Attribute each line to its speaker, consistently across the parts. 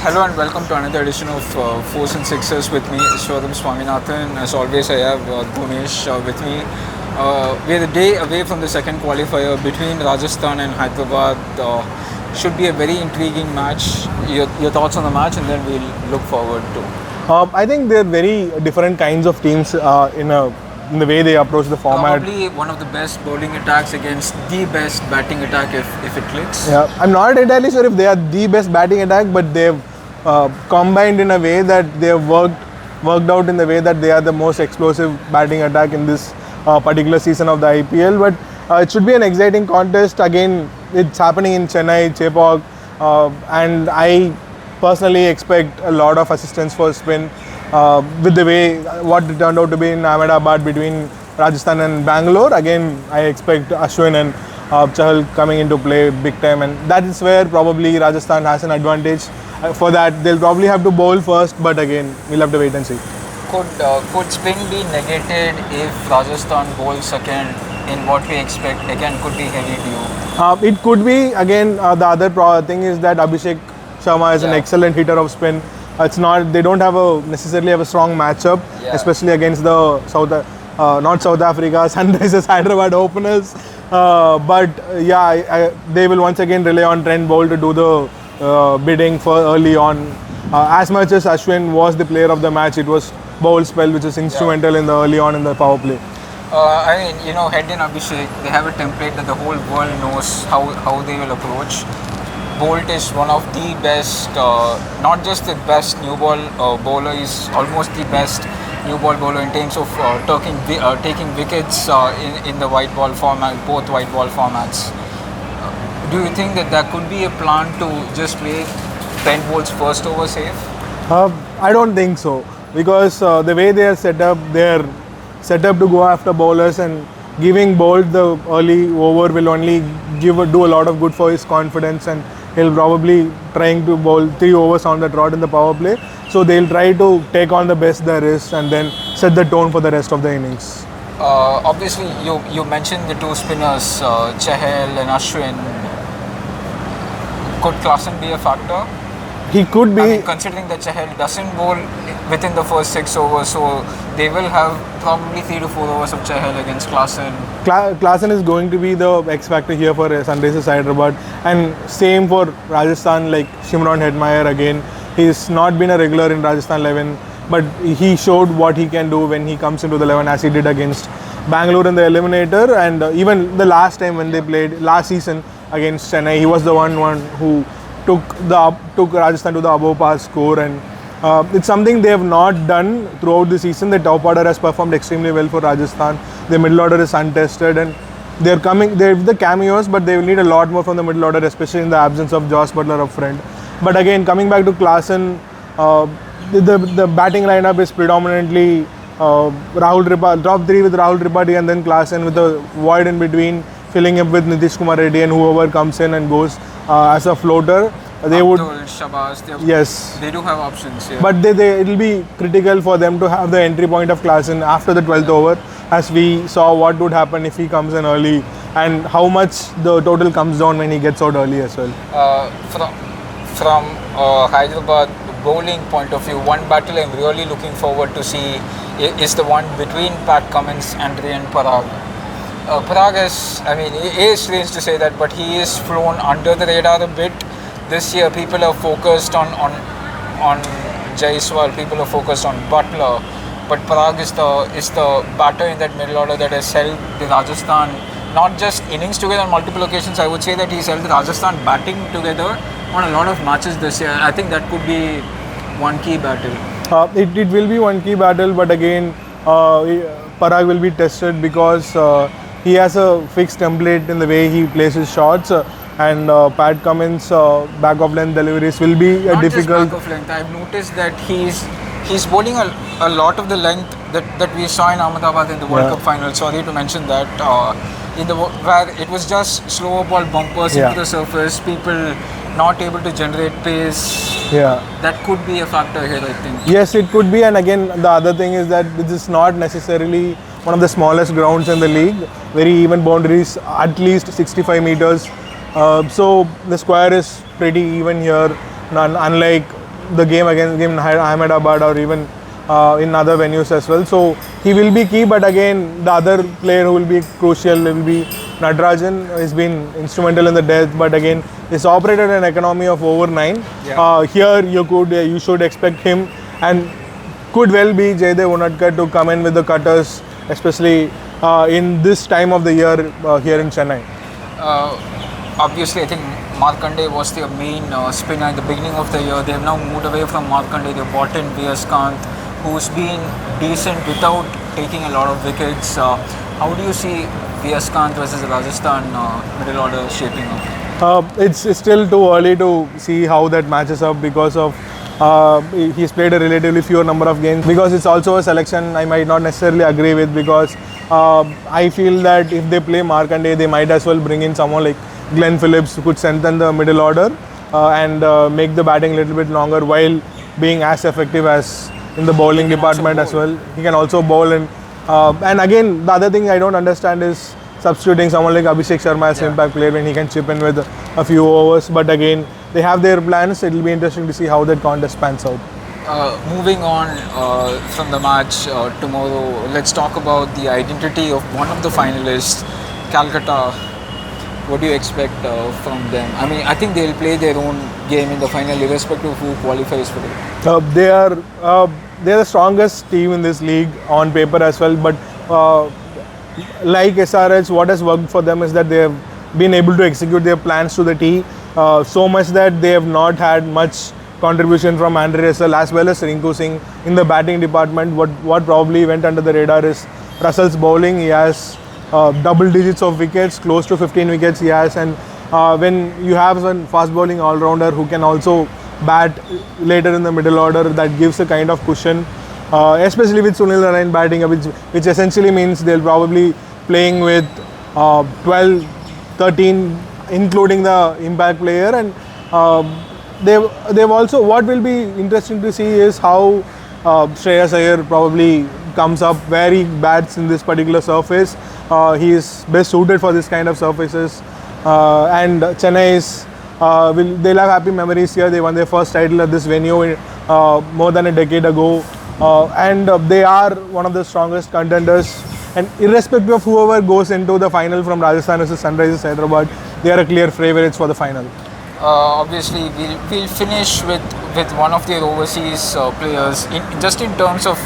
Speaker 1: Hello and welcome to another edition of Fours and Sixers with me, Swaminathan. As always, I have Gomesh with me. We are a day away from the second qualifier between Rajasthan and Hyderabad. Should be a very intriguing match. Your thoughts on the match, and then we'll look forward to.
Speaker 2: I think they're very different kinds of teams in the way they approach the format.
Speaker 1: Probably one of the best bowling attacks against the best batting attack if it clicks.
Speaker 2: Yeah, I'm not entirely sure if they are the best batting attack, but they've combined in a way that they've worked out in the way that they are the most explosive batting attack in this particular season of the IPL. But it should be an exciting contest. Again, it's happening in Chennai, Chepauk, and I personally expect a lot of assistance for spin with the way what it turned out to be in Ahmedabad between Rajasthan and Bangalore. Again, I expect Ashwin and Chahal coming into play big time, and that is where probably Rajasthan has an advantage. For that, they'll probably have to bowl first, but again, we'll have to wait and see.
Speaker 1: Could spin be negated if Rajasthan bowls second in what we expect? Again, could be heavy to you.
Speaker 2: It could be. Again, the other thing is that Abhishek Sharma is an excellent hitter of spin. It's not. They don't necessarily have a strong matchup, especially against the not South Africa, Sunrisers Hyderabad openers. But they will once again rely on Trent Boult to do the bidding for early on. As much as Ashwin was the player of the match, it was Boult's spell which is instrumental in the early on in the power play.
Speaker 1: Head in Abhishek, they have a template that the whole world knows how they will approach. Boult is one of the best, not just the best new ball bowler, he's almost the best new ball bowler in terms of taking wickets in the white ball format, both white ball formats. Do you think that there could be a plan to just play Trent Boult's first over safe?
Speaker 2: I don't think so, because the way they are set up to go after bowlers, and giving Boult the early over will only do a lot of good for his confidence, and he'll probably trying to bowl 3 overs on the trot in the power play. So they'll try to take on the best there is and then set the tone for the rest of the innings.
Speaker 1: Obviously, you mentioned the two spinners, Chahal and Ashwin. Could Klaasen be a factor?
Speaker 2: He could be.
Speaker 1: I mean, considering that Chahal doesn't bowl within the first 6 overs, so they will have probably 3 to 4 overs of Chahal against Klaasen.
Speaker 2: Klaasen is going to be the X factor here for Sunrisers Hyderabad, and same for Rajasthan. Like Shimron Hetmeyer again, he's not been a regular in Rajasthan 11, but he showed what he can do when he comes into the 11, as he did against Bangalore in the eliminator, and even the last time when they played last season against Chennai, he was the one who took Rajasthan to the above par score, and it's something they have not done throughout the season. The top order has performed extremely well for Rajasthan. The middle order is untested, and they're the cameos, but they will need a lot more from the middle order, especially in the absence of Josh Butler up front. But again, coming back to Klaasen, the batting lineup is predominantly Rahul Tripathi, top 3 with Rahul Tripathi and then Klaasen, with a void in between, filling up with Nitish Kumar Reddy and whoever comes in and goes as a floater. They would
Speaker 1: Shabazz, they do have options. Yeah.
Speaker 2: But it'll be critical for them to have the entry point of Klaasen after the 12th over, as we saw what would happen if he comes in early, and how much the total comes down when he gets out early as well.
Speaker 1: From Hyderabad bowling point of view, one battle I'm really looking forward to see is the one between Pat Cummins and Riyan Parag. Parag it is strange to say that, but he is flown under the radar a bit. This year, people are focused on Jaiswal, people are focused on Butler, but Parag is the batter in that middle order that has held the Rajasthan, not just innings together on multiple occasions. I would say that he's held the Rajasthan batting together on a lot of matches this year. I think that could be one key battle.
Speaker 2: It will be one key battle, but again, Parag will be tested because he has a fixed template in the way he plays his shots. And Pat Cummins' back of length deliveries will be difficult.
Speaker 1: Just back of length. I've noticed that he's bowling a lot of the length that we saw in Ahmedabad in the World Cup final. Sorry to mention that. Where it was just slower ball bumpers into the surface, people not able to generate pace. That could be a factor here, I think.
Speaker 2: Yes, it could be. And again, the other thing is that this is not necessarily one of the smallest grounds in the league. Very even boundaries, at least 65 meters. So the square is pretty even here, unlike the game against in Ahmedabad or even in other venues as well. So he will be key, but again the other player who will be crucial will be Natarajan. He's been instrumental in the death, but again he's operated an economy of over 9.
Speaker 1: Yeah.
Speaker 2: Here you should expect him, and could well be Jaydev Unadkat to come in with the cutters, especially in this time of the year here in Chennai.
Speaker 1: Obviously, I think Markande was their main spinner in the beginning of the year. They have now moved away from Markande. They've brought in Vyaskanth, who's been decent without taking a lot of wickets. How do you see Vyaskanth versus Rajasthan middle order shaping up?
Speaker 2: It's still too early to see how that matches up because of he's played a relatively fewer number of games. Because it's also a selection I might not necessarily agree with, because I feel that if they play Markande, they might as well bring in someone like Glenn Phillips, who could strengthen the middle order and make the batting a little bit longer while being as effective as in the bowling department as well. He can also bowl, and again the other thing I don't understand is substituting someone like Abhishek Sharma as an impact player when he can chip in with a few overs. But again, they have their plans. It will be interesting to see how that contest pans out.
Speaker 1: Moving on from the match tomorrow, let's talk about the identity of one of the finalists, Calcutta. What do you expect from them? I mean, I think they'll play their own game in the final, irrespective of who qualifies for it.
Speaker 2: They are the strongest team in this league on paper as well. But like SRH, what has worked for them is that they have been able to execute their plans to the T. So much that they have not had much contribution from Andre Russell as well as Rinku Singh in the batting department. What probably went under the radar is Russell's bowling. He has double digits of wickets, close to 15 wickets he has, and when you have a fast bowling all-rounder who can also bat later in the middle order, that gives a kind of cushion, especially with Sunil Narine batting, which essentially means they'll probably playing with 12, 13 including the impact player. And they've also, what will be interesting to see is how Shreyas Iyer probably comes up, where he bats in this particular surface. He is best suited for this kind of surfaces, and Chennai is they'll have happy memories here. They won their first title at this venue more than a decade ago, and they are one of the strongest contenders. And irrespective of whoever goes into the final from Rajasthan versus Sunrisers Hyderabad, they are a clear favourites for the final.
Speaker 1: Obviously, we'll finish with one of their overseas players. Just in terms of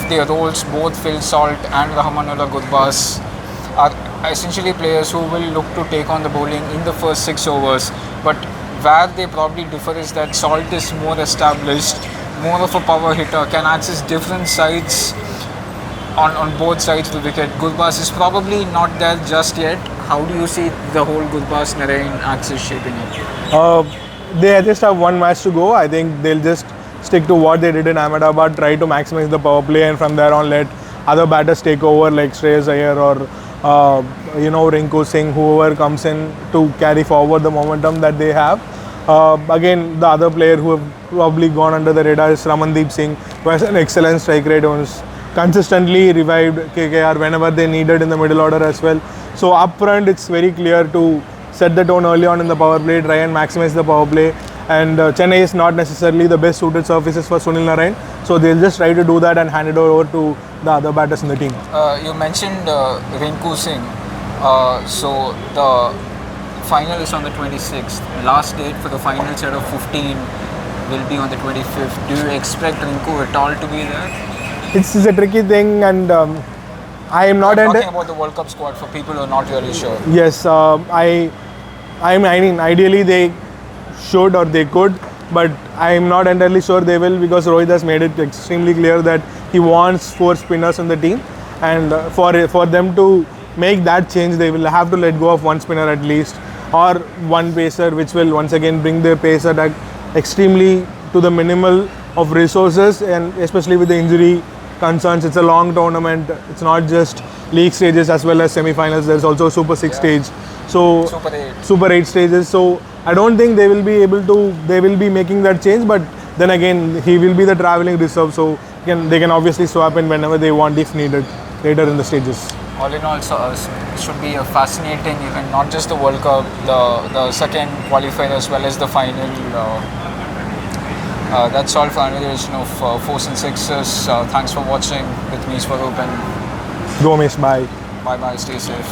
Speaker 1: their roles, both Phil Salt and Rahmanullah Gurbaz are essentially players who will look to take on the bowling in the first 6 overs. But where they probably differ is that Salt is more established, more of a power hitter, can access different sides on both sides of the wicket. Gurbaz is probably not there just yet. How do you see the whole Gurbaz-Narine axis shaping up?
Speaker 2: They just have one match to go. I think they'll just stick to what they did in Ahmedabad, try to maximize the power play, and from there on let other batters take over like Shreyas Iyer or Rinku Singh, whoever comes in to carry forward the momentum that they have. Again, the other player who have probably gone under the radar is Ramandeep Singh, who has an excellent strike rate, who's consistently revived KKR whenever they needed in the middle order as well. So up front, it's very clear to set the tone early on in the power play, try and maximize the power play. And Chennai is not necessarily the best suited surfaces for Sunil Narine, so they'll just try to do that and hand it over to the other batters in the team.
Speaker 1: You mentioned Rinku Singh. So the final is on the 26th. Last date for the final set of 15 will be on the 25th. Do you expect Rinku at all to be there?
Speaker 2: It's a tricky thing, and I am not
Speaker 1: talking about the World Cup squad for people who are not really sure.
Speaker 2: Yes, I mean, ideally they should or they could, but I am not entirely sure they will, because Rohit has made it extremely clear that he wants 4 spinners in the team, and for them to make that change, they will have to let go of 1 spinner at least, or 1 pacer, which will once again bring their pace attack extremely to the minimal of resources, and especially with the injury concerns. It's a long tournament. It's not just league stages as well as semi-finals. There's also Super 6 stage. So Super 8 stages. So I don't think they will be able to. They will be making that change. But then again, he will be the travelling reserve. So they can obviously swap in whenever they want if needed later in the stages.
Speaker 1: All in all, so, it should be a fascinating event. Not just the World Cup, the second qualifier as well as the final. That's all for another edition of Fours and Sixes. Thanks for watching with me, Swaroop, and
Speaker 2: Gomesh, bye.
Speaker 1: bye bye. Stay safe.